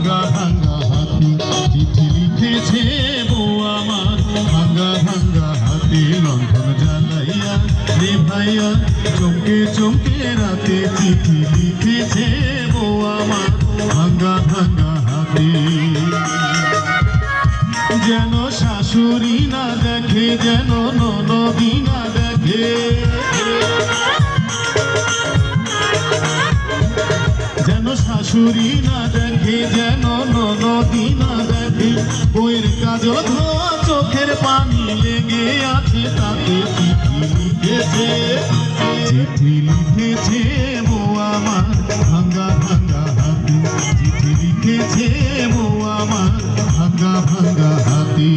ভাঙ্গা ভাঙ্গা হাতি চিঠি লিখেছে বউ আমার ভাঙ্গা ভাঙ্গা হাতি লণ্ঠন জ্বালাইয়া রে ভাইয়া চমকে চমকে রাতে চিঠি লিখেছে বউ আমার ভাঙ্গা ভাঙ্গা হাতি যেন শাশুড়ি না দেখে যেন ননদি না দেখে যেন শাশুড়ি না দেখে যেন ননদি না দেখে বইয়ের কাজল ধোয়া চোখের পানি লেগে আছে তাতে চিঠি লিখেছে বউ আমার ভাঙ্গা ভাঙ্গা হাতি চিঠি লিখেছে বউ আমার ভাঙ্গা ভাঙ্গা হাতি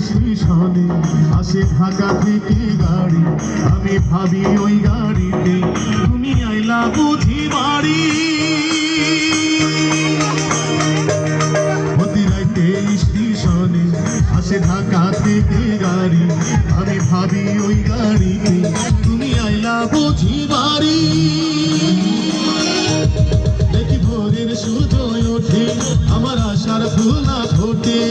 স্টেশনে আসে ঢাকা থেকে গাড়ি আমি ভাবি ওই গাড়িতে তুমি আইলা বুঝি বাড়ি প্রতি রাইতে স্টেশনে আসে ঢাকা থেকে গাড়ি আমি ভাবি ওই গাড়িতে তুমি আইলা বুঝি বাড়ি দেখি ভোরের সূর্য ওঠে আমার আশার ফুল না ফোটে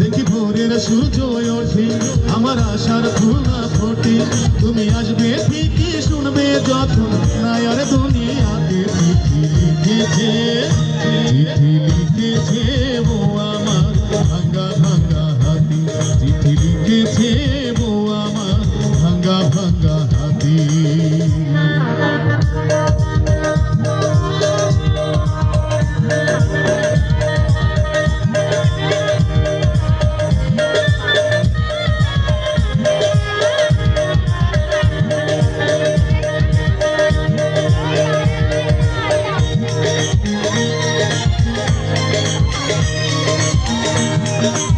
দেখি ভোরের সূর্য ওঠে আমার আশার ফুল না ফোটে তুমি আসবে ঠিকই শুনবে যখন নায়ার দুনিয়াতে চিঠি লিখেছে বউ আমার ভাঙ্গা ভাঙ্গা হাতি চিঠি লিখেছে বউ আমার ভাঙ্গা ভাঙ্গা হাতি Thank you.